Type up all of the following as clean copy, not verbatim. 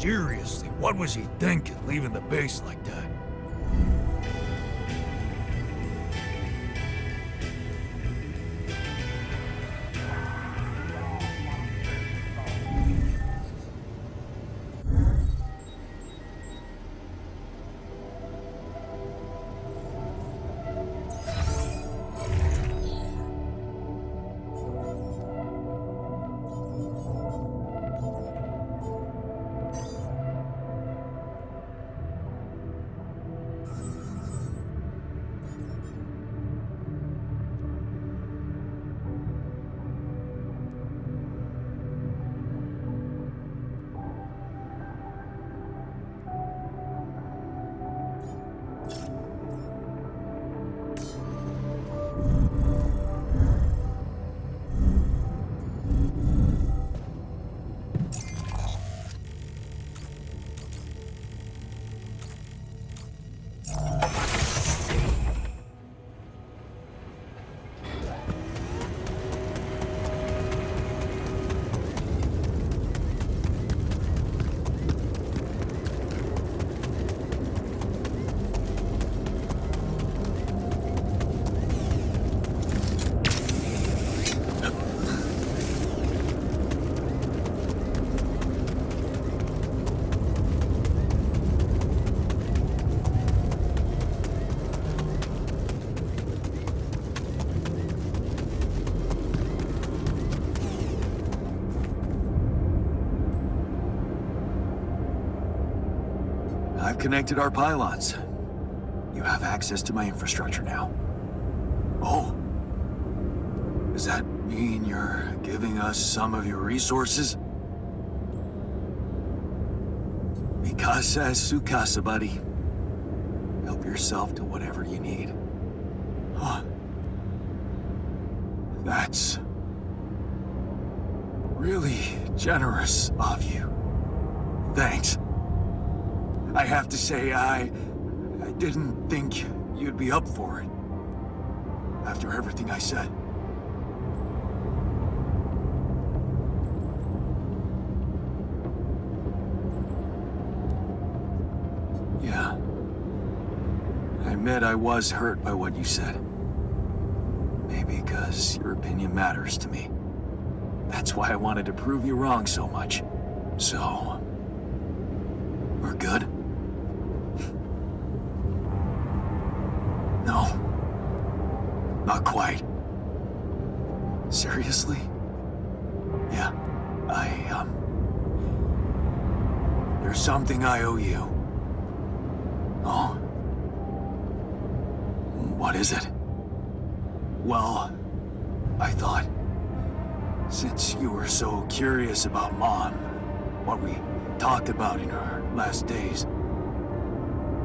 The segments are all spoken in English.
Seriously, what was he thinking, leaving the base like that? I've connected our pylons. You have access to my infrastructure now. Oh. Does that mean you're giving us some of your resources? Mikasa es su casa, buddy. Help yourself to whatever you need. Huh. That's really generous of you. Thanks. I have to say, I didn't think you'd be up for it. After everything I said. Yeah. I admit I was hurt by what you said. Maybe because your opinion matters to me. That's why I wanted to prove you wrong so much. So... we're good? No. Not quite. Seriously? Yeah, there's something I owe you. Oh? What is it? Well, I thought, since you were so curious about Mom, what we talked about in her last days,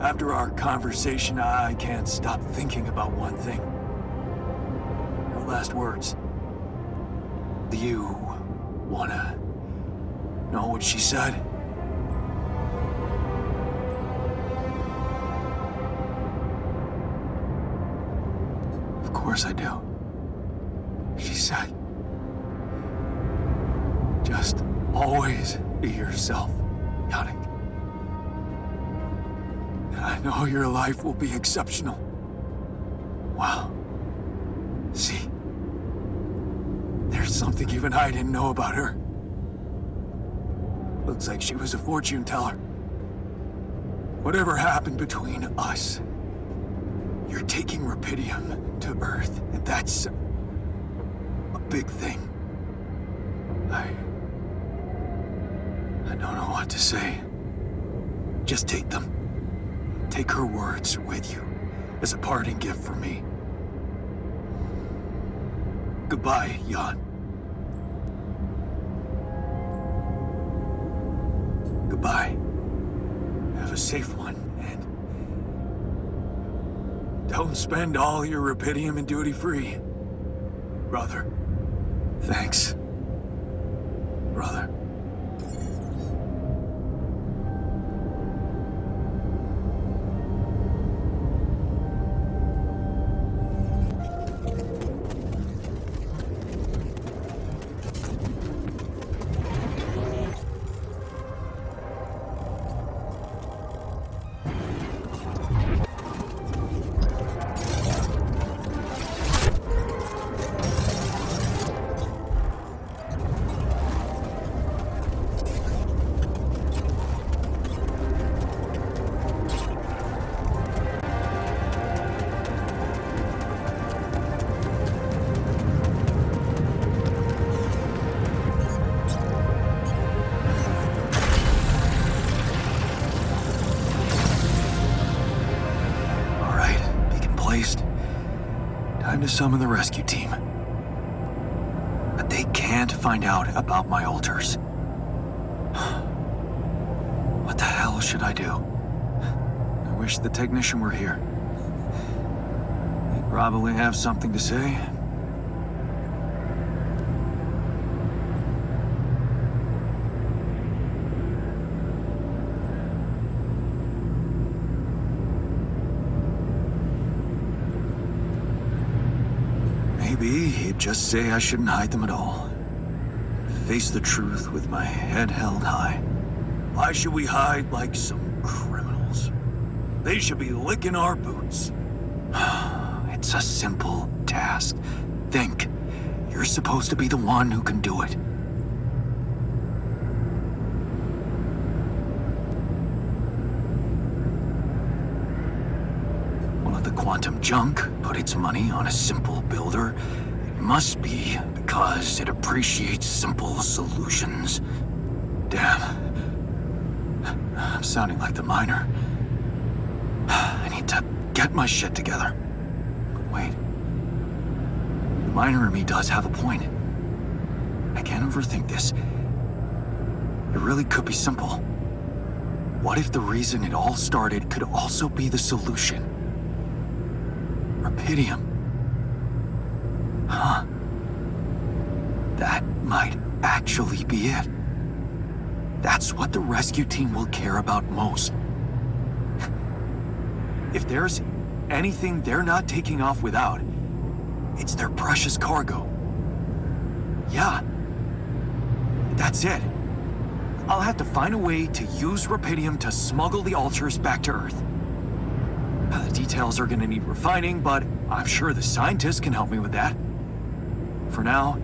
after our conversation, I can't stop thinking about one thing. Her last words. Do you wanna know what she said? Of course I do. She said, just always be yourself, Yannick. I know your life will be exceptional. Wow. See? There's something even I didn't know about her. Looks like she was a fortune teller. Whatever happened between us, you're taking Rapidium to Earth, and that's a big thing. I don't know what to say. Just take them. Take her words with you as a parting gift from me. Goodbye, Jan. Goodbye. Have a safe one, and don't spend all your Rapidium in duty-free. Brother. Thanks. Brother. replaced, time to summon the rescue team. But they can't find out about my altars. What the hell should I do? I wish the technician were here. He'd probably have something to say. Maybe he'd just say I shouldn't hide them at all. Face the truth with my head held high. Why should we hide like some criminals? They should be licking our boots. It's a simple task. Think. You're supposed to be the one who can do it. Well, if the quantum junk put its money on a simple builder, it must be because it appreciates simple solutions. Damn. I'm sounding like the miner. I need to get my shit together. But wait. The miner in me does have a point. I can't overthink this. It really could be simple. What if the reason it all started could also be the solution? Rapidium. Huh. That might actually be it. That's what the rescue team will care about most. If there's anything they're not taking off without, it's their precious cargo. Yeah. That's it. I'll have to find a way to use Rapidium to smuggle the altars back to Earth. The details are gonna need refining, but I'm sure the scientists can help me with that. For now,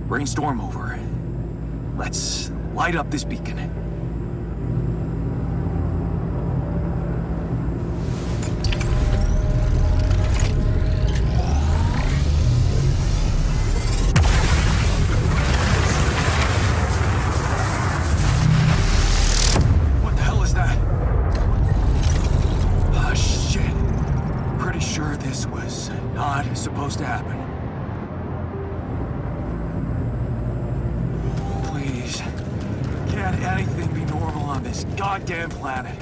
brainstorm over. Let's light up this beacon. What the hell is that? Ah, shit. Pretty sure this was not supposed to happen. Can't anything be normal on this goddamn planet?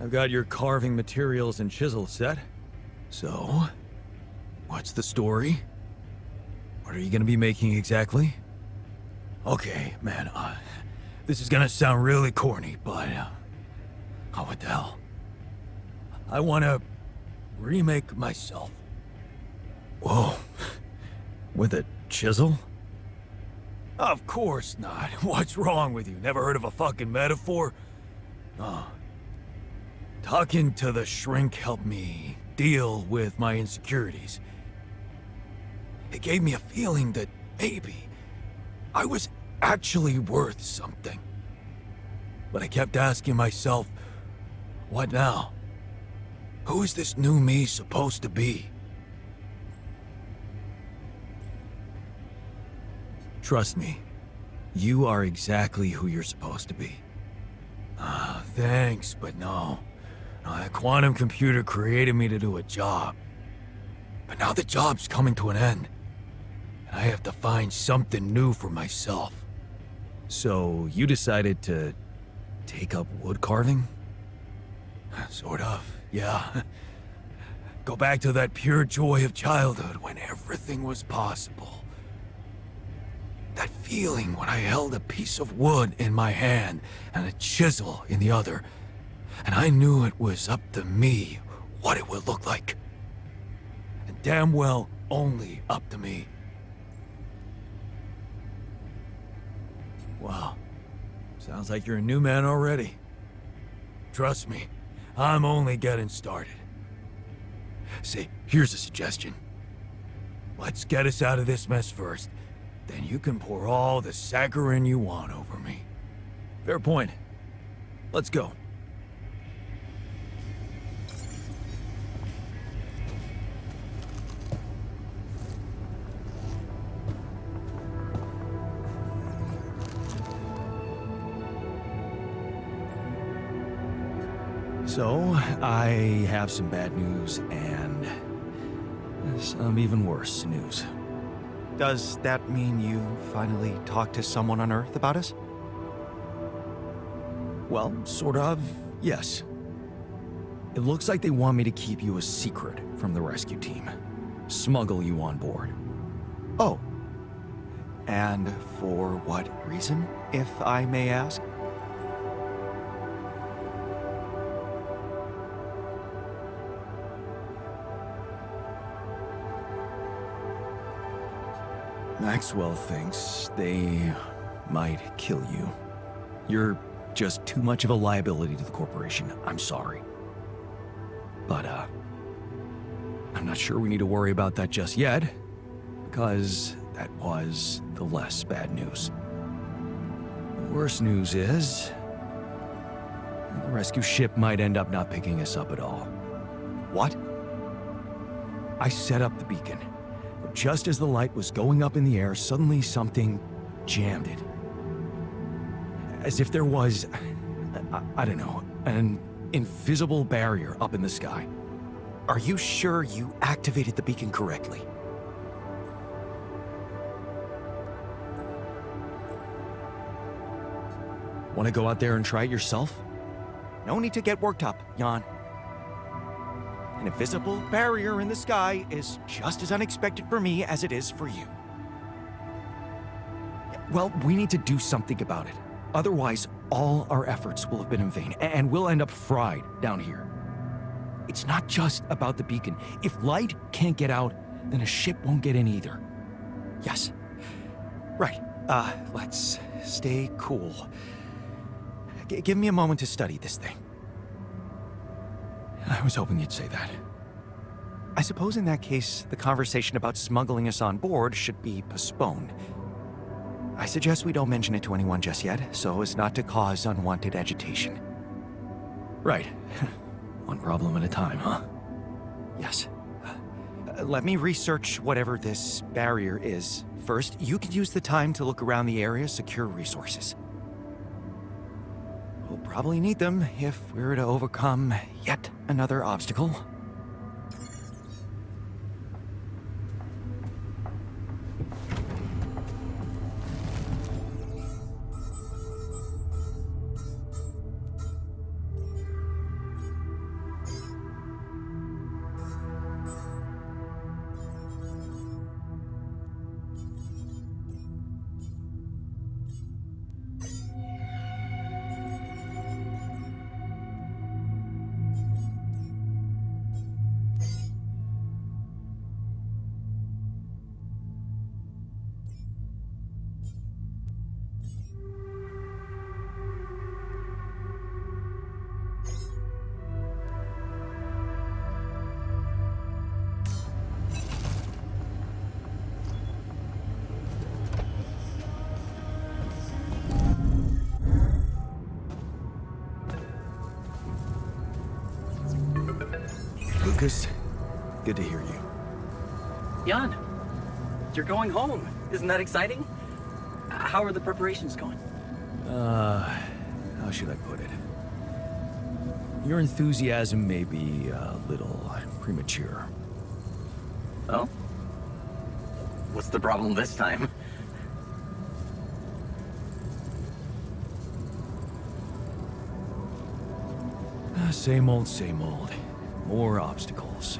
I've got your carving materials and chisel set. So, what's the story? What are you gonna be making exactly? Okay, man, this is gonna sound really corny, but, oh, what the hell? I wanna remake myself. Whoa, with a chisel? Of course not. What's wrong with you? Never heard of a fucking metaphor? Oh. Talking to the shrink helped me deal with my insecurities. It gave me a feeling that maybe I was actually worth something. But I kept asking myself, what now? Who is this new me supposed to be? Trust me, you are exactly who you're supposed to be. Thanks, but no. The quantum computer created me to do a job. But now the job's coming to an end. And I have to find something new for myself. So you decided to take up wood carving? Sort of, yeah. Go back to that pure joy of childhood when everything was possible. That feeling when I held a piece of wood in my hand and a chisel in the other, and I knew it was up to me what it would look like. And damn well only up to me. Wow. Sounds like you're a new man already. Trust me, I'm only getting started. See, here's a suggestion. Let's get us out of this mess first. Then you can pour all the saccharin you want over me. Fair point. Let's go. So, I have some bad news and some even worse news. Does that mean you finally talked to someone on Earth about us? Well, sort of, yes. It looks like they want me to keep you a secret from the rescue team. Smuggle you on board. Oh. And for what reason, if I may ask? Maxwell thinks they might kill you. You're just too much of a liability to the corporation. I'm sorry. But, I'm not sure we need to worry about that just yet, because that was the less bad news. The worst news is the rescue ship might end up not picking us up at all. What? I set up the beacon. Just as the light was going up in the air, suddenly something jammed it. As if there was, I don't know, an invisible barrier up in the sky. Are you sure you activated the beacon correctly? Want to go out there and try it yourself? No need to get worked up, Jan. An invisible barrier in the sky is just as unexpected for me as it is for you. Well, we need to do something about it. Otherwise, all our efforts will have been in vain, and we'll end up fried down here. It's not just about the beacon. If light can't get out, then a ship won't get in either. Yes. Right. Let's stay cool. Give me a moment to study this thing. I was hoping you'd say that. I suppose in that case, the conversation about smuggling us on board should be postponed. I suggest we don't mention it to anyone just yet, so as not to cause unwanted agitation. Right. One problem at a time, huh? Yes. Let me research whatever this barrier is. First, you can use the time to look around the area, secure resources. We'll probably need them if we're to overcome yet another obstacle. Lucas, good to hear you. Jan, you're going home. Isn't that exciting? How are the preparations going? How should I put it? Your enthusiasm may be a little premature. Oh? What's the problem this time? Same old, same old. More obstacles.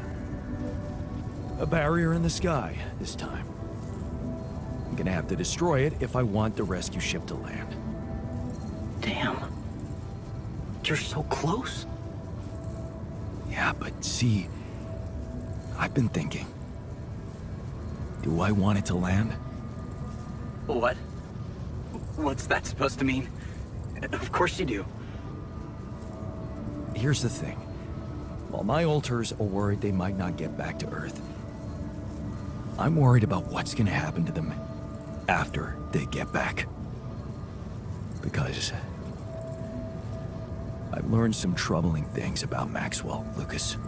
A barrier in the sky this time. I'm gonna have to destroy it if I want the rescue ship to land. Damn. You're so close. Yeah, but see, I've been thinking. Do I want it to land? What? What's that supposed to mean? Of course you do. Here's the thing. While my alters are worried they might not get back to Earth, I'm worried about what's gonna happen to them after they get back. Because I've learned some troubling things about Maxwell, Lucas.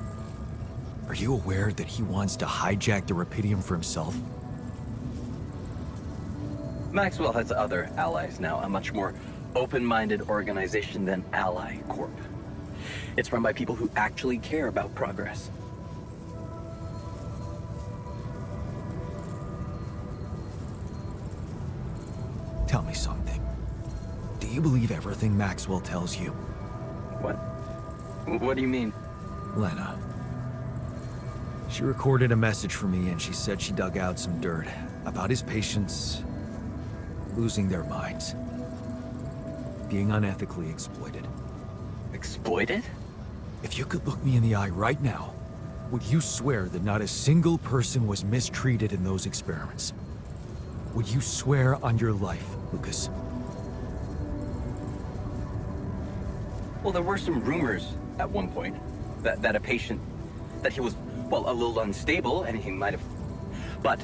Are you aware that he wants to hijack the Rapidium for himself? Maxwell has other allies now, a much more open-minded organization than Ally Corp. It's run by people who actually care about progress. Tell me something. Do you believe everything Maxwell tells you? What? What do you mean? Lena. She recorded a message for me and she said she dug out some dirt about his patients losing their minds, being unethically exploited. Exploited? If you could look me in the eye right now, would you swear that not a single person was mistreated in those experiments? Would you swear on your life, Lucas? Well, there were some rumors at one point that a patient, that he was, well, a little unstable and he might have... But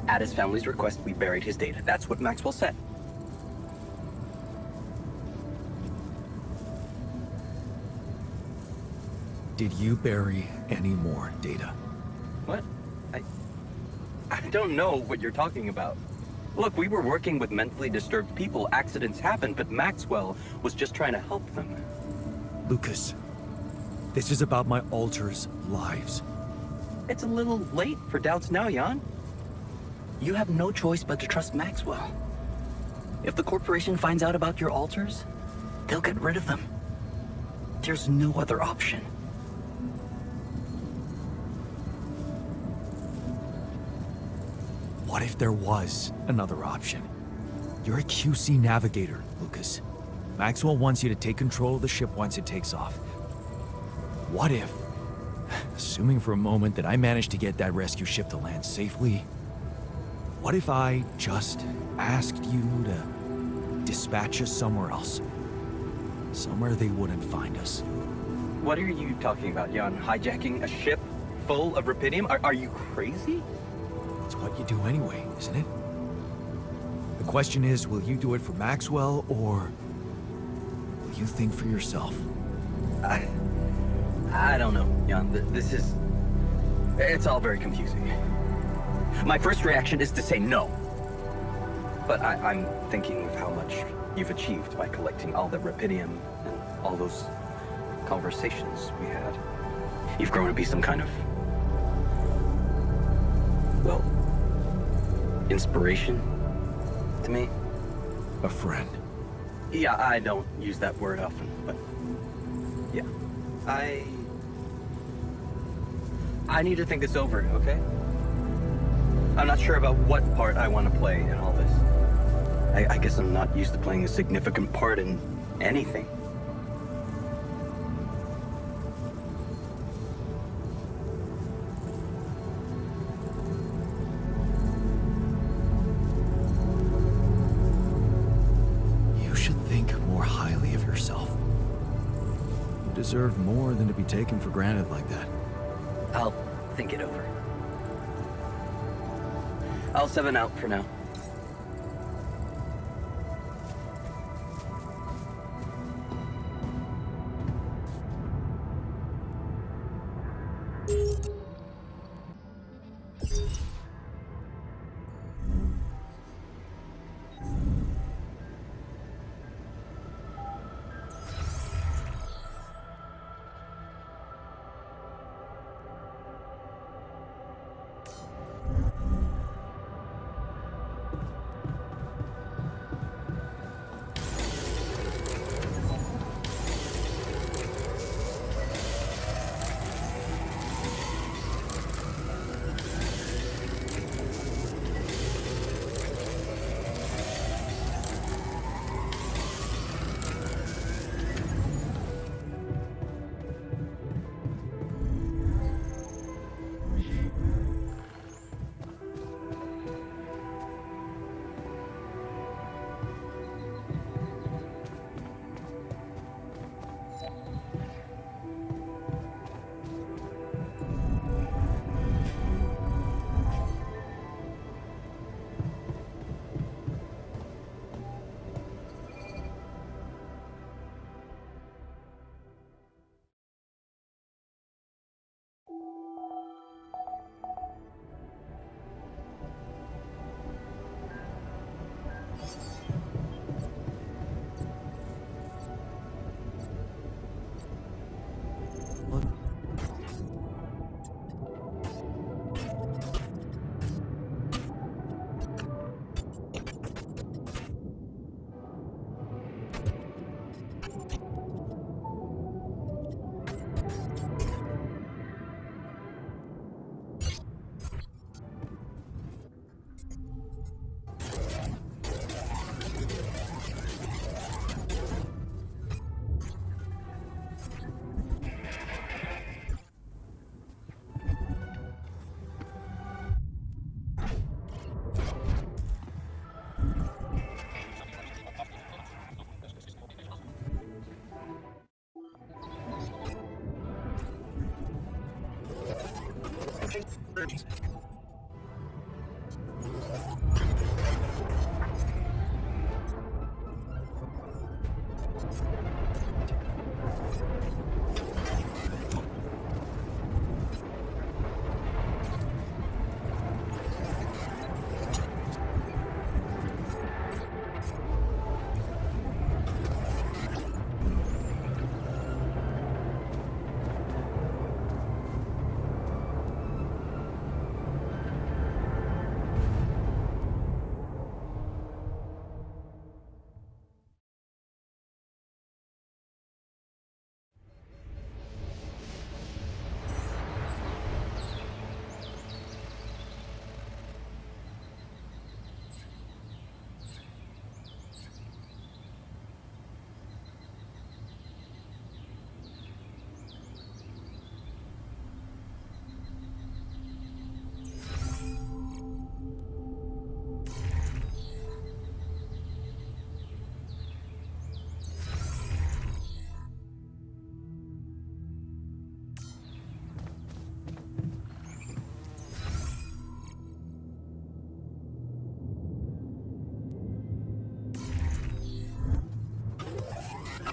at his family's request, we buried his data. That's what Maxwell said. Did you bury any more data? What? I don't know what you're talking about. Look, we were working with mentally disturbed people. Accidents happen, but Maxwell was just trying to help them. Lucas, this is about my alters' lives. It's a little late for doubts now, Jan. You have no choice but to trust Maxwell. If the corporation finds out about your alters, they'll get rid of them. There's no other option. What if there was another option? You're a QC navigator, Lucas. Maxwell wants you to take control of the ship once it takes off. What if, assuming for a moment that I managed to get that rescue ship to land safely, what if I just asked you to dispatch us somewhere else? Somewhere they wouldn't find us. What are you talking about, Jan? Hijacking a ship full of Rapidium? Are you crazy? It's what you do anyway, isn't it? The question is, will you do it for Maxwell, or will you think for yourself? I don't know, Jan. It's all very confusing. My first reaction is to say no. But I'm thinking of how much you've achieved by collecting all the Rapidium and all those conversations we had. You've grown to be some kind of, well, inspiration to me. A friend. Yeah, I don't use that word often, but yeah. I need to think this over, okay? I'm not sure about what part I want to play in all this. I guess I'm not used to playing a significant part in anything. You should think more highly of yourself. You deserve more than to be taken for granted like that. I'll think it over. I'll 7 out for now.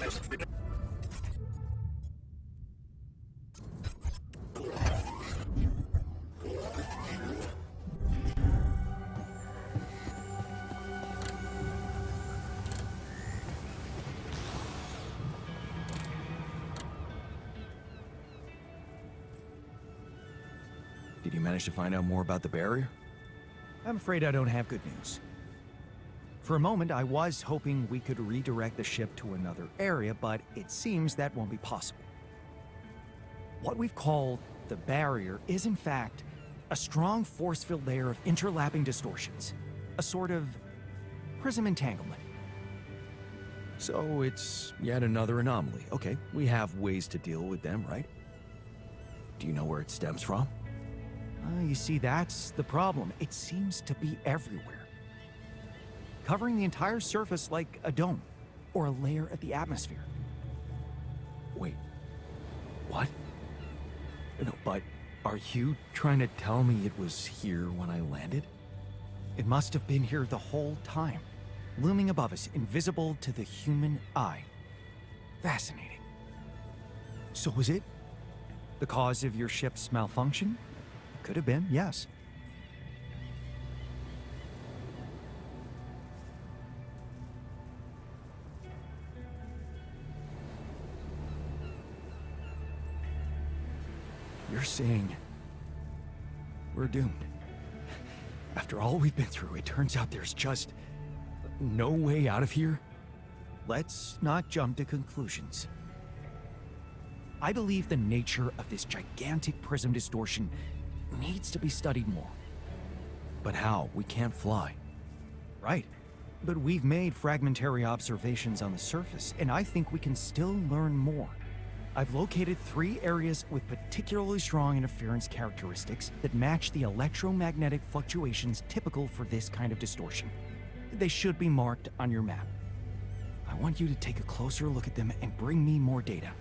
Did you manage to find out more about the barrier? I'm afraid I don't have good news. For a moment, I was hoping we could redirect the ship to another area, but it seems that won't be possible. What we've called the barrier is, in fact, a strong force-filled layer of interlapping distortions. A sort of prism entanglement. So it's yet another anomaly. Okay, we have ways to deal with them, right? Do you know where it stems from? You see, that's the problem. It seems to be everywhere. Covering the entire surface like a dome, or a layer of the atmosphere. Wait, what? No, but are you trying to tell me it was here when I landed? It must have been here the whole time, looming above us, invisible to the human eye. Fascinating. So was it the cause of your ship's malfunction? Could have been, yes. You're saying we're doomed. After all we've been through, it turns out there's just no way out of here? Let's not jump to conclusions. I believe the nature of this gigantic prism distortion needs to be studied more. But how? We can't fly. Right. But we've made fragmentary observations on the surface, and I think we can still learn more. I've located 3 areas with particularly strong interference characteristics that match the electromagnetic fluctuations typical for this kind of distortion. They should be marked on your map. I want you to take a closer look at them and bring me more data.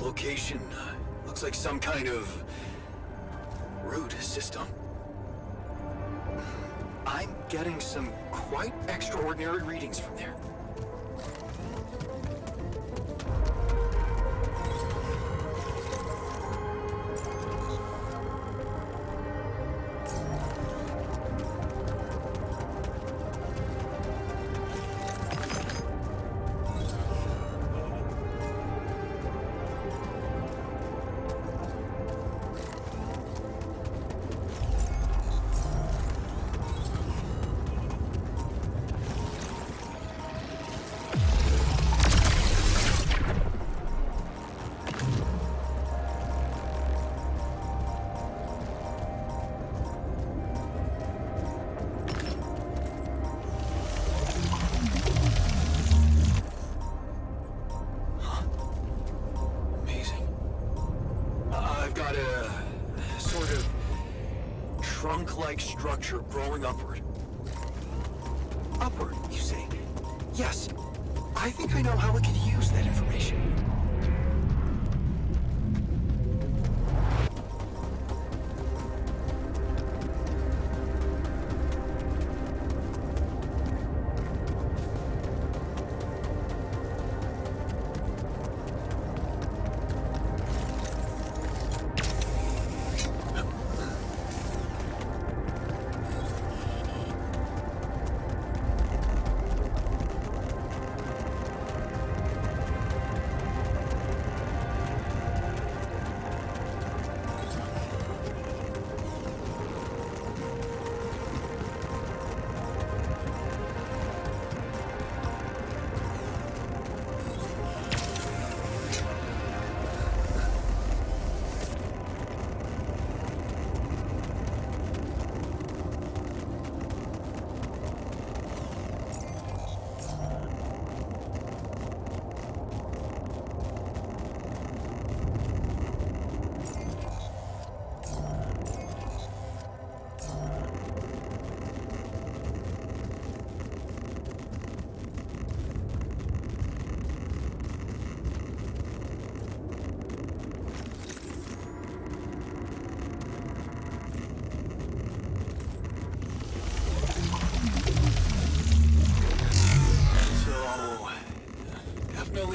Location looks like some kind of root system. I'm getting some quite extraordinary readings from there. trunk-like structure growing upward. Upward, you say? Yes. I think I know how we could use that information.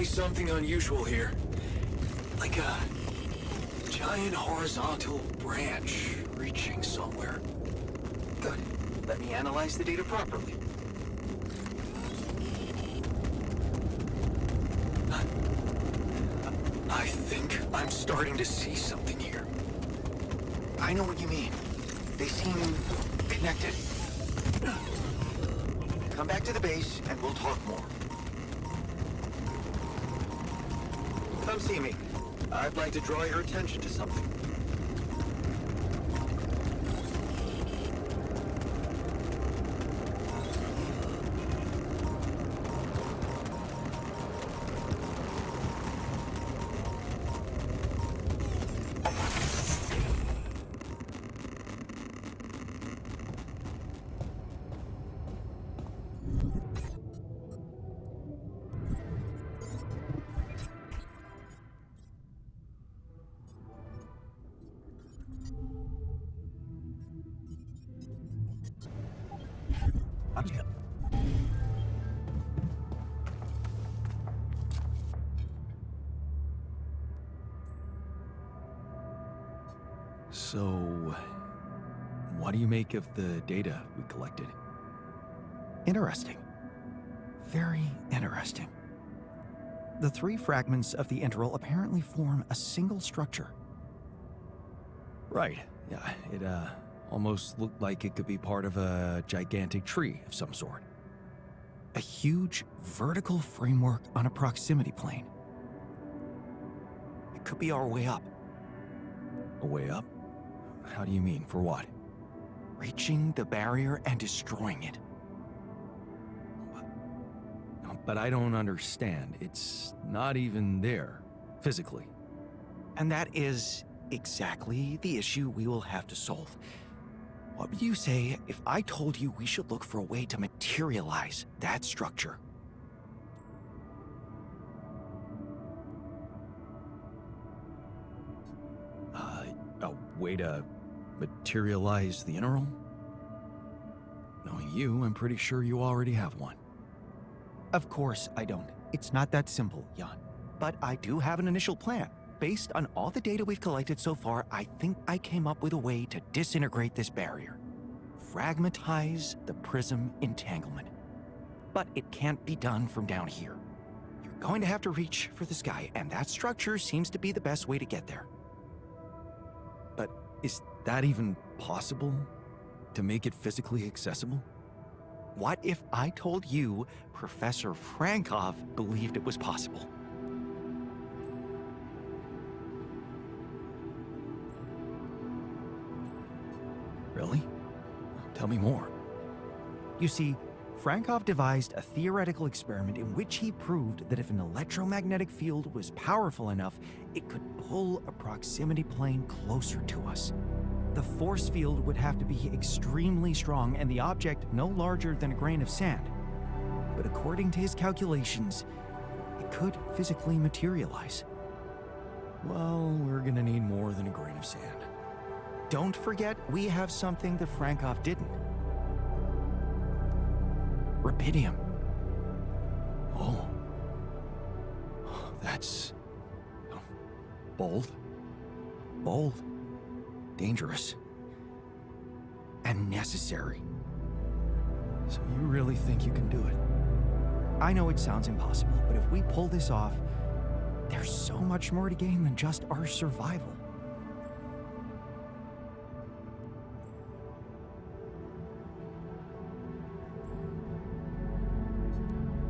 Something unusual here. Like a giant horizontal branch reaching somewhere. Good. Let me analyze the data properly. I think I'm starting to see something here. I know what you mean. They seem connected. Come back to the base and we'll talk more. Come see me. I'd like to draw your attention to something. So, what do you make of the data we collected? Interesting. Very interesting. The three fragments of the interval apparently form a single structure. Right. Yeah, it almost looked like it could be part of a gigantic tree of some sort. A huge vertical framework on a proximity plane. It could be our way up. A way up? How do you mean? For what? Reaching the barrier and destroying it. But I don't understand. It's not even there, physically. And that is exactly the issue we will have to solve. What would you say if I told you we should look for a way to materialize that structure? A way to materialize the interval? Knowing you, I'm pretty sure you already have one. Of course I don't. It's not that simple, Jan. But I do have an initial plan. Based on all the data we've collected so far, I think I came up with a way to disintegrate this barrier. Fragmentize the prism entanglement. But it can't be done from down here. You're going to have to reach for the sky, and that structure seems to be the best way to get there. But is that even possible? To make it physically accessible? What if I told you Professor Frankov believed it was possible? Really? Tell me more. You see, Frankov devised a theoretical experiment in which he proved that if an electromagnetic field was powerful enough, it could pull a proximity plane closer to us. the force field would have to be extremely strong and the object no larger than a grain of sand. But according to his calculations, it could physically materialize. Well, we're gonna need more than a grain of sand. Don't forget, we have something that Frankov didn't. Rubidium. Oh. That's... bold. Bold. Dangerous. And necessary. So you really think you can do it? I know it sounds impossible, but if we pull this off, there's so much more to gain than just our survival.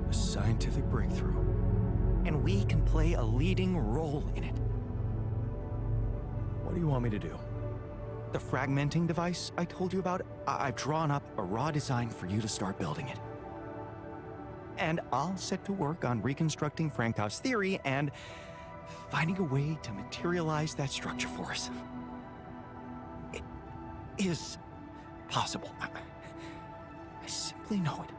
A scientific breakthrough. And we can play a leading role in it. What do you want me to do? The fragmenting device I told you about, I've drawn up a raw design for you to start building it. And I'll set to work on reconstructing Frankov's theory and finding a way to materialize that structure for us. It is possible. I simply know it.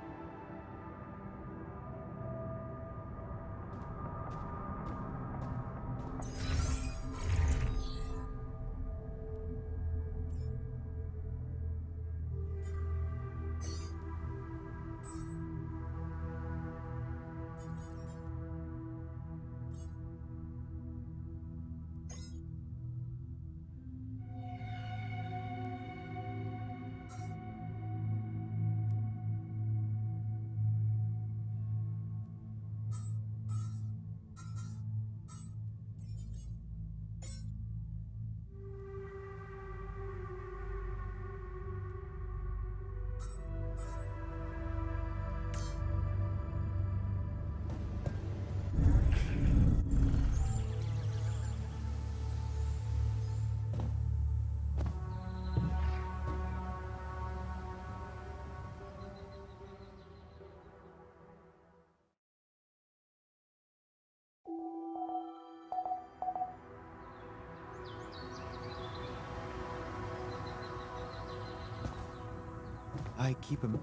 I keep him.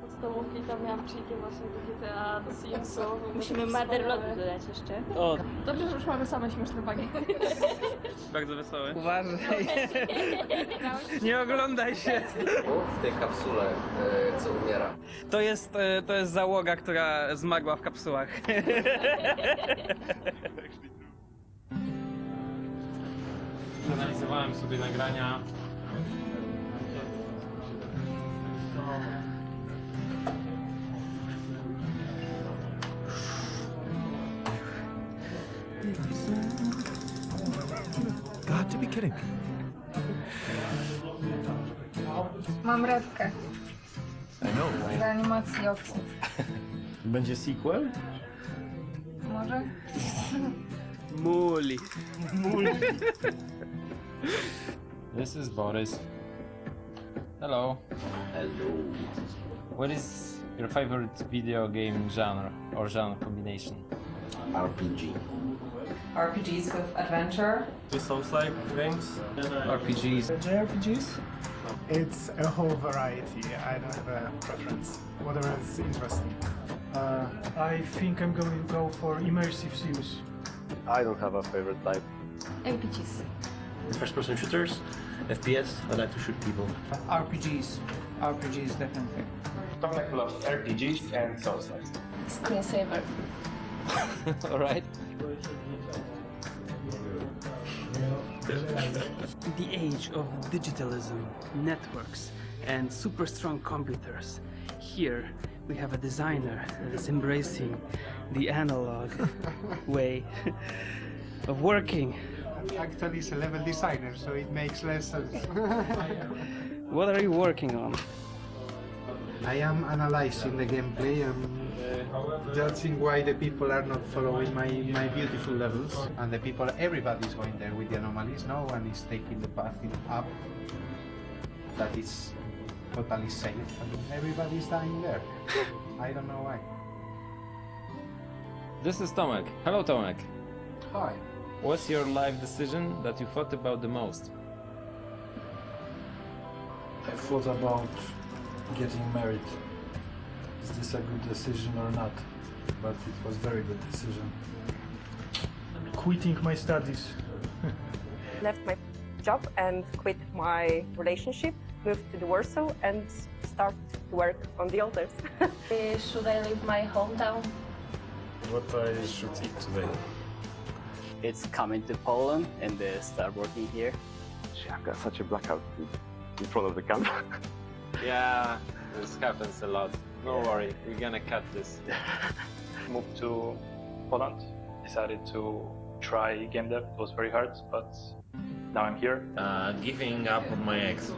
Podstawówki to miałam przyjdzie właśnie do GTA, do Simsów. Musimy Motherlotu dodać jeszcze. O, Dobrze, że już mamy same śmieszne bagi. bardzo wesoły. Uważaj. Nie oglądaj się. W tej kapsule, co umiera. To jest załoga, która zmarła w kapsułach. Analizowałem sobie nagrania. Got to be kidding me. Mam redkę I know, right? z animacji opcji. Będzie sequel? Może? Muli. This is Boris. Hello. Hello. What is your favorite video game genre or genre combination? RPG. RPGs with adventure. The Souls-like games? RPGs. JRPGs? It's a whole variety. I don't have a preference. Whatever is interesting. I think I'm going to go for immersive sims. I don't have a favorite type. APGs. First-person shooters, FPS. I like to shoot people. RPGs. RPGs, definitely. Tomek loves RPGs and Souls-like. Screensaver. Alright. The age of digitalism, networks, and super strong computers. Here we have a designer that is embracing the analog way of working. Actually, he's a level designer, so it makes less sense. What are you working on? I am analyzing the gameplay and judging why the people are not following my beautiful levels. And the people, everybody's going there with the anomalies. No one is taking the path up that is totally safe. And everybody's dying there. I don't know why. This is Tomek. Hello, Tomek. Hi. What's your life decision that you thought about the most? I thought about getting married. Is this a good decision or not? But it was a very good decision. Quitting my studies. Left my job and quit my relationship, moved to the Warsaw and start to work on the altars. Should I leave my hometown? What I should eat today? It's coming to Poland and start working here. I've got such a blackout in front of the camera. Yeah, this happens a lot. No worry, we're gonna cut this. Moved to Poland, decided to try game dev. It was very hard, but now I'm here. Giving up on my ex.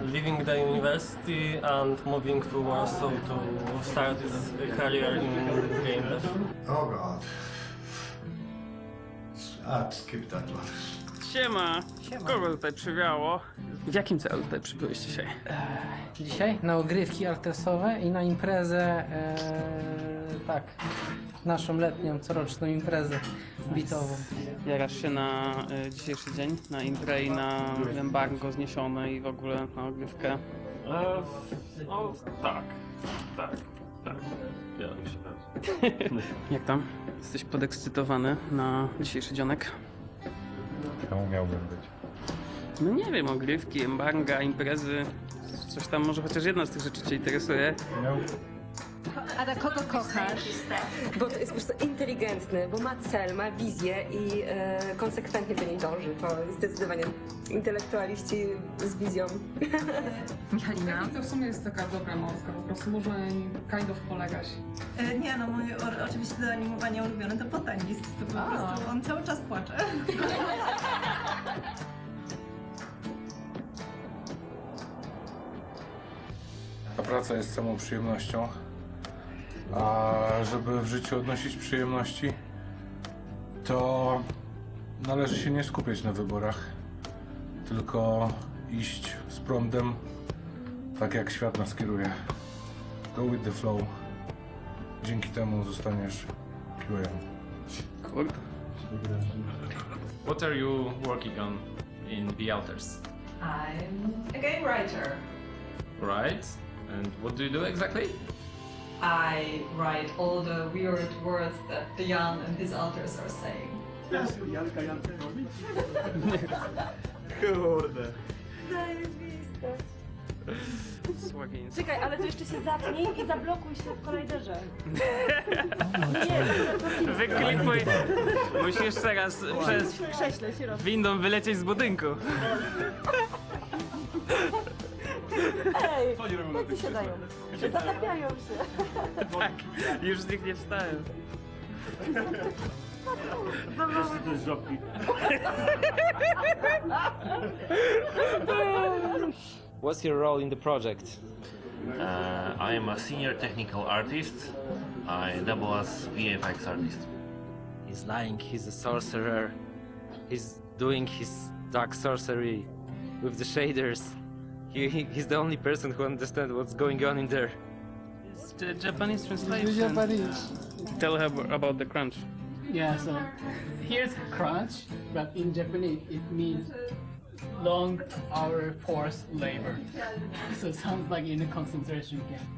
Leaving the university and moving to Warsaw to start a career in game dev. Oh god. Skip that one. Siema! Kogo tutaj przywiało? W jakim celu tutaj przybyłeś dzisiaj? Dzisiaj na ogrywki artesowe i na imprezę, tak, naszą letnią, coroczną imprezę bitową. Jarasz się na dzisiejszy dzień, na imprę i na embargo zniesione i w ogóle na ogrywkę? No tak. Ja myślę. Jak tam? Jesteś podekscytowany na dzisiejszy dzionek? Czemu miałbym być? No nie wiem, ogrywki, embarga, imprezy, coś tam, może chociaż jedna z tych rzeczy cię interesuje. A na kogo kochasz? Bo to jest po prostu inteligentny, bo ma cel, ma wizję i konsekwentnie do niej dąży. To jest zdecydowanie intelektualiści z wizją. Michalina? To w sumie jest taka dobra mąska, po prostu można kind of polegać. Nie no, moje oczywiście do animowania ulubione to Botanist, to po prostu on cały czas płacze. Ta praca jest samą przyjemnością, a żeby w życiu odnosić przyjemności, to należy się nie skupiać na wyborach, tylko iść z prądem, tak jak świat nas kieruje. Go with the flow. Dzięki temu zostaniesz QA. Kurde. What are you working on in The Alters? I'm a game writer. Right? And what do you do exactly? I write all the weird words that the Jan and his alters are saying. Kurde. Zajebiste. Słagiński. Czekaj, ale to jeszcze się zatnij i zablokuj się w kolajderze. Wyklipuj. Musisz teraz przez Krześle się robi. windą wylecieć z budynku. Ej, jak tu się dają? Zatapiają się. Tak, już z nich nie wstałem. To jest żopki. What's your role in the project? I am a senior technical artist. I double as VFX artist. He's lying, he's a sorcerer. He's doing his dark sorcery with the shaders. He's the only person who understands what's going on in there. It's the Japanese translation. The Japanese. Tell her about the crunch. Yeah, so here's crunch, but in Japanese it means long hour forced labor. So it sounds like in a concentration camp.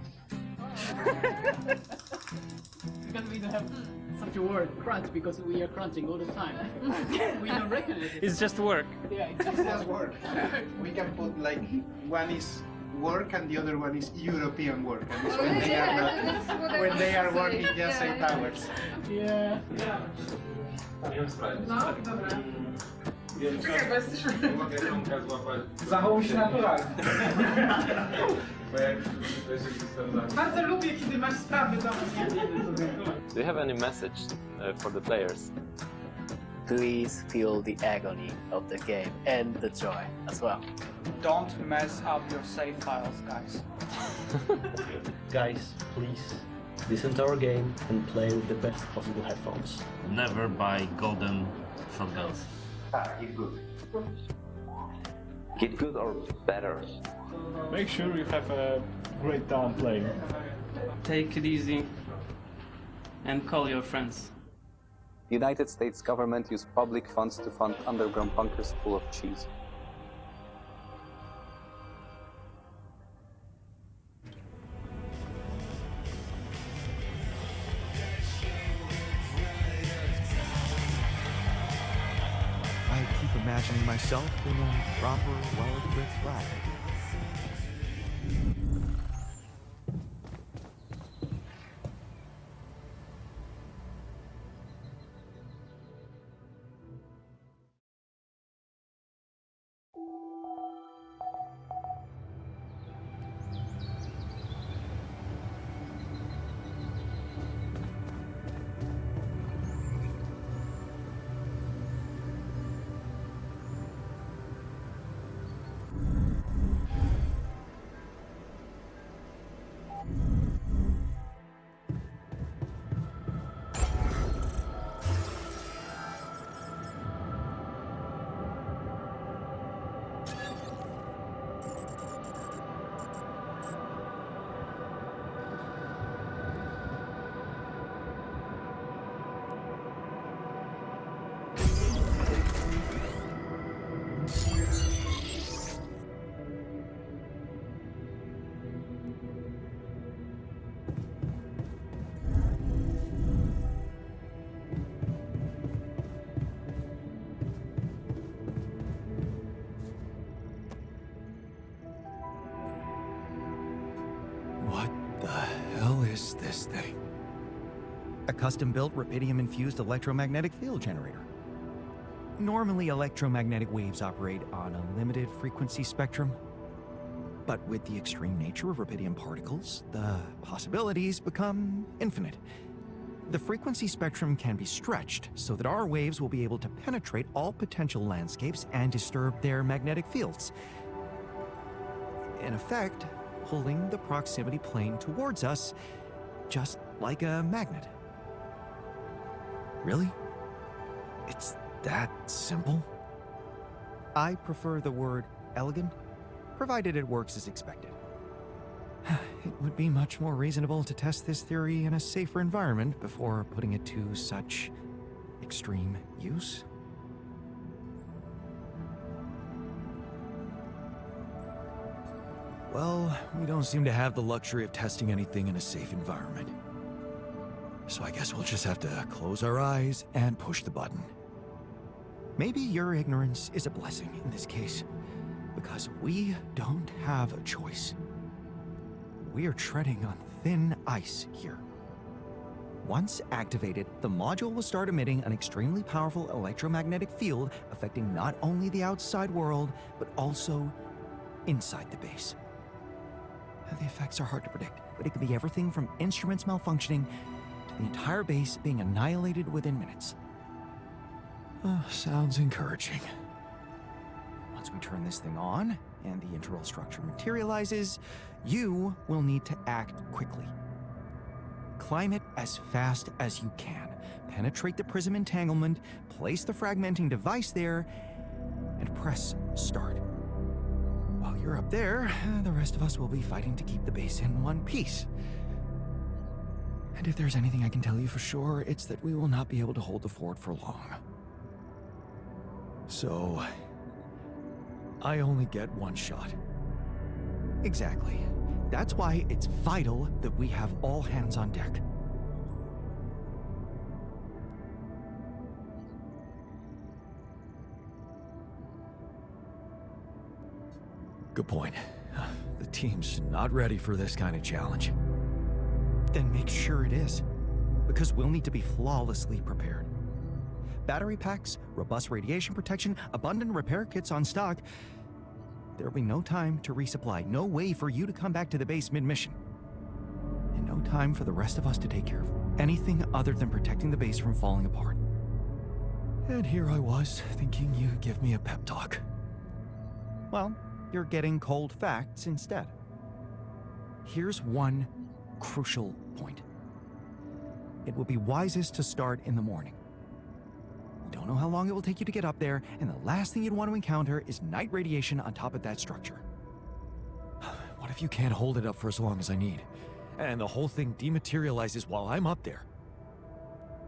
Because we don't have such a word, crunch, because we are crunching all the time. We don't recognize it. It's just work. Yeah, it's Just work. We can put like one is work and the other one is European work, and it's when they are not, when they are working just 8 hours. Yeah. No, dobra. Czekaj, bo jesteśmy... Zachowuj się naturalnie. Bardzo lubię, kiedy masz sprawy do mnie. Do you have any message for the players? Please feel the agony of the game and the joy as well. Don't mess up your save files, guys. Guys, please listen to our game and play with the best possible headphones. Never buy golden shotguns. Get good. Get good or better. Make sure you have a great time playing. Take it easy and call your friends. United States government used public funds to fund underground bunkers full of cheese. I keep imagining myself in a proper, well-equipped flag. What the hell is this thing? A custom-built rubidium-infused electromagnetic field generator. Normally, electromagnetic waves operate on a limited frequency spectrum. But with the extreme nature of rubidium particles, the possibilities become infinite. The frequency spectrum can be stretched so that our waves will be able to penetrate all potential landscapes and disturb their magnetic fields. In effect, pulling the proximity plane towards us, just like a magnet. Really? It's that simple? I prefer the word elegant, provided it works as expected. It would be much more reasonable to test this theory in a safer environment before putting it to such extreme use. Well, we don't seem to have the luxury of testing anything in a safe environment. So I guess we'll just have to close our eyes and push the button. Maybe your ignorance is a blessing in this case, because we don't have a choice. We are treading on thin ice here. Once activated, the module will start emitting an extremely powerful electromagnetic field affecting not only the outside world, but also inside the base. The effects are hard to predict, but it could be everything from instruments malfunctioning to the entire base being annihilated within minutes. Sounds encouraging. Once we turn this thing on and the internal structure materializes, you will need to act quickly. Climb it as fast as you can. Penetrate the prism entanglement, place the fragmenting device there, and press start. While you're up there, the rest of us will be fighting to keep the base in one piece. And if there's anything I can tell you for sure, it's that we will not be able to hold the fort for long. So, I only get one shot. Exactly. That's why it's vital that we have all hands on deck. Good point. The team's not ready for this kind of challenge. Then make sure it is, because we'll need to be flawlessly prepared. Battery packs, robust radiation protection, abundant repair kits on stock. There'll be no time to resupply, no way for you to come back to the base mid-mission. And no time for the rest of us to take care of anything other than protecting the base from falling apart. And here I was, thinking you'd give me a pep talk. Well, you're getting cold facts instead. Here's one crucial point. It will be wisest to start in the morning. You don't know how long it will take you to get up there, and the last thing you'd want to encounter is night radiation on top of that structure. What if you can't hold it up for as long as I need, and the whole thing dematerializes while I'm up there?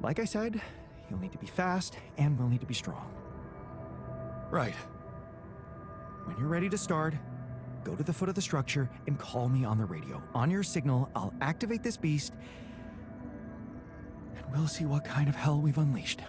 Like I said, you'll need to be fast, and we'll need to be strong. Right. When you're ready to start, go to the foot of the structure and call me on the radio. On your signal, I'll activate this beast, and we'll see what kind of hell we've unleashed.